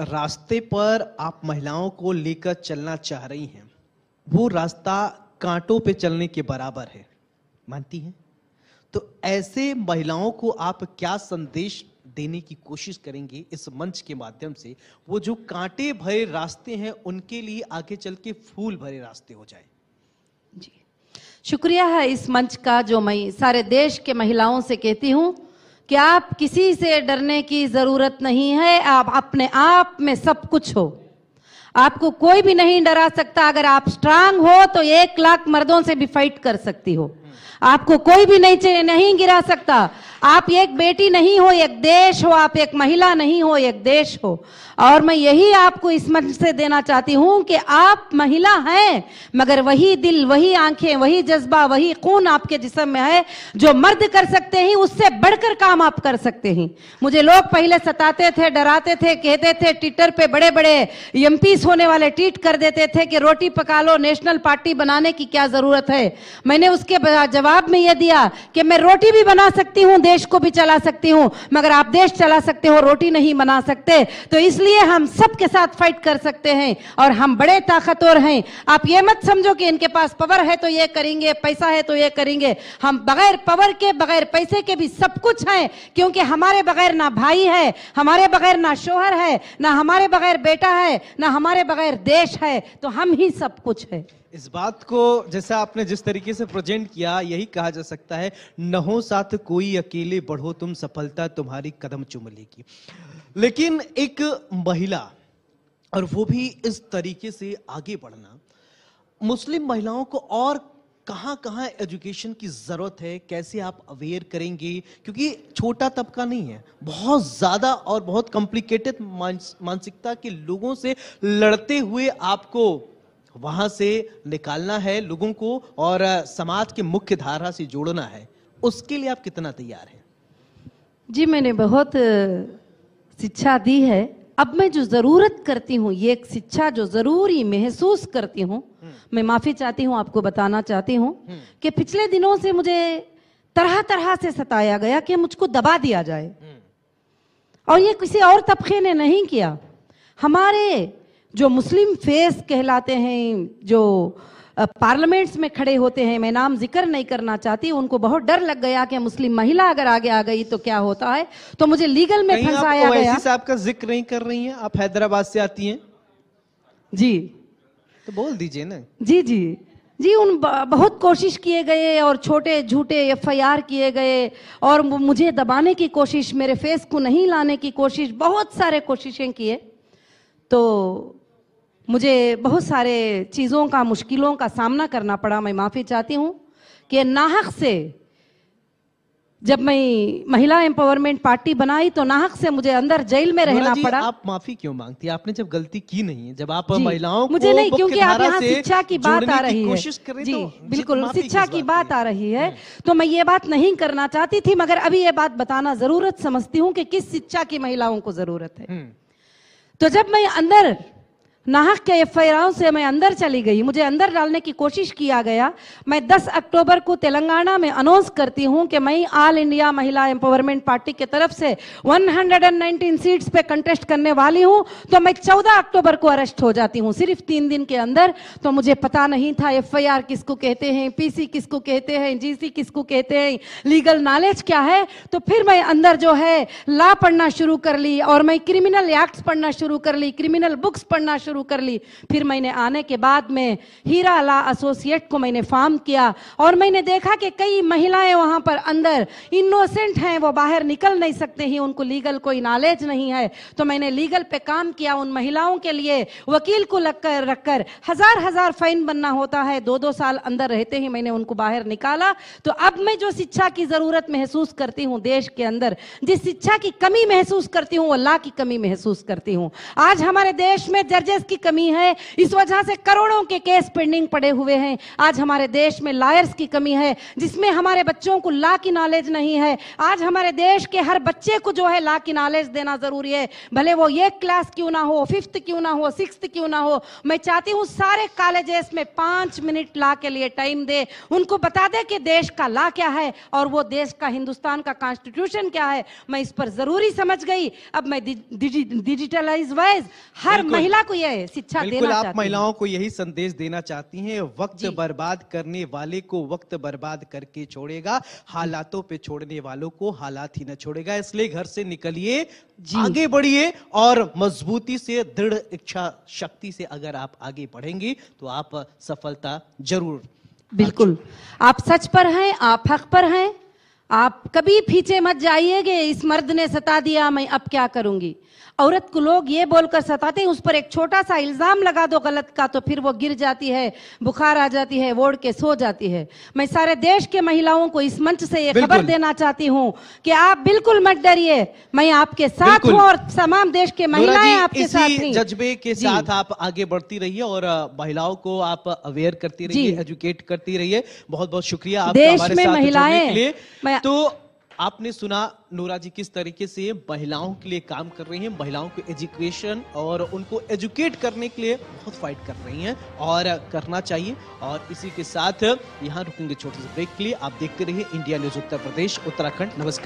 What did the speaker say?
रास्ते पर आप महिलाओं को लेकर चलना चाह रही हैं, वो रास्ता कांटों पे चलने के बराबर है, मानती हैं? तो ऐसे महिलाओं को आप क्या संदेश देने की कोशिश करेंगे इस मंच के माध्यम से, वो जो कांटे भरे रास्ते हैं उनके लिए आगे चल के फूल भरे रास्ते हो जाए? जी, शुक्रिया है इस मंच का, जो मैं सारे देश के महिलाओं से कहती हूं कि आप किसी से डरने की जरूरत नहीं है, आप अपने आप में सब कुछ हो, आपको कोई भी नहीं डरा सकता। अगर आप स्ट्रांग हो तो 1 लाख मर्दों से भी फाइट कर सकती हो, आपको कोई भी नहीं गिरा सकता। आप एक बेटी नहीं हो, एक देश हो, आप एक महिला नहीं हो, एक देश हो। और मैं यही आपको इस मंच से देना चाहती हूं कि आप महिला हैं, मगर वही दिल, वही आंखें, वही जज्बा, वही खून आपके जिस्म में है जो मर्द कर सकते हैं, उससे बढ़कर काम आप कर सकते हैं। मुझे लोग पहले सताते थे, डराते थे, कहते थे, ट्विटर पे बड़े बड़े एमपीस होने वाले ट्वीट कर देते थे कि रोटी पका लो, नेशनल पार्टी बनाने की क्या जरूरत है। मैंने उसके जवाब में यह दिया कि मैं रोटी भी बना सकती हूं, देश को भी चला सकती हूं, मगर आप देश चला सकते हो, रोटी नहीं बना सकते। तो इसलिए हम सबके साथ फाइट कर सकते हैं और हम बड़े ताकतवर हैं। आप ये मत समझो कि इनके पास पावर है तो ये करेंगे, पैसा है तो ये करेंगे। हम बगैर पावर के, बगैर पैसे के भी सब कुछ हैं, क्योंकि हमारे बगैर ना भाई है, हमारे बगैर ना शोहर है, ना हमारे बगैर बेटा है, ना हमारे बगैर देश है, तो हम ही सब कुछ है। इस बात को जैसा आपने जिस तरीके से प्रेजेंट किया, यही कहा जा सकता है, न हो साथ कोई, अकेले बढ़ो तुम, सफलता तुम्हारी कदम चूम लेगी। लेकिन एक महिला, और वो भी इस तरीके से आगे बढ़ना, मुस्लिम महिलाओं को और कहां कहां एजुकेशन की जरूरत है, कैसे आप अवेयर करेंगे? क्योंकि छोटा तबका नहीं है, बहुत ज्यादा और बहुत कॉम्प्लिकेटेड मानसिकता के लोगों से लड़ते हुए आपको वहां से निकालना है लोगों को और समाज के मुख्य धारा से जोड़ना है। उसके लिए आप कितना तैयार हैं? जी, मैंने बहुत शिक्षा दी है। अब मैं जो जरूरत करती हूँ, ये एक शिक्षा जो जरूरी महसूस करती हूँ, मैं माफी चाहती हूँ, आपको बताना चाहती हूँ कि पिछले दिनों से मुझे तरह तरह से सताया गया कि मुझको दबा दिया जाए, और ये किसी और तबके ने नहीं किया। हमारे जो मुस्लिम फेस कहलाते हैं, जो पार्लियामेंट्स में खड़े होते हैं, मैं नाम जिक्र नहीं करना चाहती, उनको बहुत डर लग गया कि मुस्लिम महिला अगर आगे आ गई तो क्या होता है, तो मुझे लीगल में फंसाया गया। ओवैसी साहब का जिक्र नहीं कर रही हैं, आप हैदराबाद से आती हैं जी, तो बोल दीजिए ना। जी जी जी, उन बहुत कोशिश किए गए और छोटे झूठे FIR किए गए और मुझे दबाने की कोशिश, मेरे फेस को नहीं लाने की कोशिश, बहुत सारे कोशिशें किए। तो मुझे बहुत सारे चीज़ों का, मुश्किलों का सामना करना पड़ा। मैं माफ़ी चाहती हूँ कि नाहक से जब मैं महिला एम्पावरमेंट पार्टी बनाई तो नाहक से मुझे अंदर जेल में रहना पड़ा। आप माफी क्यों मांगती हैं? आपने जब गलती की नहीं है, जब आप महिलाओं मुझे को नहीं, क्योंकि आप यहाँ शिक्षा की बात आ रही है, कोशिश करें, जी तो बिल्कुल शिक्षा की बात आ रही है, तो मैं ये बात नहीं करना चाहती थी, मगर अभी ये बात बताना जरूरत समझती हूँ कि किस शिक्षा की महिलाओं को जरूरत है। तो जब मैं अंदर नाहक के FIR से मैं अंदर चली गई, मुझे अंदर डालने की कोशिश किया गया। मैं 10 अक्टूबर को तेलंगाना में अनाउंस करती हूं कि मैं ऑल इंडिया महिला एम्पावरमेंट पार्टी की तरफ से 119 सीट्स पे कंटेस्ट करने वाली हूं, तो मैं 14 अक्टूबर को अरेस्ट हो जाती हूं, सिर्फ 3 दिन के अंदर। तो मुझे पता नहीं था FIR किसको कहते हैं, PC किसको कहते हैं, GC किसको कहते हैं, लीगल नॉलेज क्या है। तो फिर मैं अंदर जो है लॉ पढ़ना शुरू कर ली और मैं क्रिमिनल एक्ट्स पढ़ना शुरू कर ली, क्रिमिनल बुक्स पढ़ना शुरू कर ली। फिर मैंने आने के बाद में हीरा लॉ एसोसिएट को मैंने फॉर्म किया और मैंने देखा कि कई महिलाएं वहां पर अंदर इनोसेंट हैं, वो बाहर निकल नहीं सकते ही, उनको लीगल कोई नॉलेज नहीं है। तो मैंने लीगल पे काम किया, उन महिलाओं के लिए वकील को रखकर हजार फाइन बनना होता है, 2-2 साल अंदर रहते ही मैंने उनको बाहर निकाला। तो अब मैं जो शिक्षा की जरूरत महसूस करती हूँ देश के अंदर, जिस शिक्षा की कमी महसूस करती हूँ वो लॉ की कमी महसूस करती हूँ। आज हमारे देश में जजेस की कमी है, इस वजह से करोड़ों के केस पेंडिंग पड़े हुए हैं। आज हमारे देश में लॉयर्स की कमी है, जिसमें हमारे बच्चों को लॉ की नॉलेज नहीं है। आज हमारे देश के हर बच्चे को जो है लॉ की नॉलेज देना जरूरी है, भले वो 1 क्लास क्यों ना हो, 5th क्यों ना हो, 6th क्यों ना हो। मैं चाहती हूं सारे कॉलेजेस में 5 मिनट लॉ के लिए टाइम दे, उनको बता दे कि देश का लॉ क्या है और वो देश का, हिंदुस्तान का कॉन्स्टिट्यूशन क्या है। मैं इस पर जरूरी समझ गई। अब मैं डिजिटलाइज वाइज हर महिला को यह शिक्षा देना चाहती हूं। आप महिलाओं को यही संदेश देना चाहती हैं, वक्त बर्बाद करने वाले को वक्त बर्बाद करके छोड़ेगा, हालातों पे छोड़ने वालों को हालात ही न छोड़ेगा। इसलिए घर से निकलिए, आगे बढ़िए और मजबूती से, दृढ़ इच्छा शक्ति से अगर आप आगे बढ़ेंगे तो आप सफलता जरूर। बिल्कुल, आप सच पर हैं, आप हक पर हैं। आप कभी पीछे मत जाइएगे, इस मर्द ने सता दिया मैं अब क्या करूंगी। औरत को लोग ये बोलकर सताते हैं, उस पर एक छोटा सा इल्जाम लगा दो गलत का तो फिर वो गिर जाती है, बुखार आ जाती है, ओढ़ के सो जाती है। मैं सारे देश के महिलाओं को इस मंच से ये खबर देना चाहती हूं कि आप बिल्कुल मत डरिए, मैं आपके साथ हूं और तमाम देश के महिलाएं आपके साथ हैं। जज्बे के साथ आप आगे बढ़ती रहिए और महिलाओं को आप अवेयर करती रहिए, एजुकेट करती रहिए। बहुत बहुत शुक्रिया आपका हमारे साथ जुड़ने के लिए। तो आपने सुना नूरा जी किस तरीके से महिलाओं के लिए काम कर रही हैं, महिलाओं को एजुकेशन और उनको एजुकेट करने के लिए बहुत फाइट कर रही हैं और करना चाहिए। और इसी के साथ यहाँ रुकेंगे छोटे से ब्रेक के लिए। आप देखते रहिए इंडिया न्यूज उत्तर प्रदेश उत्तराखंड। नमस्कार।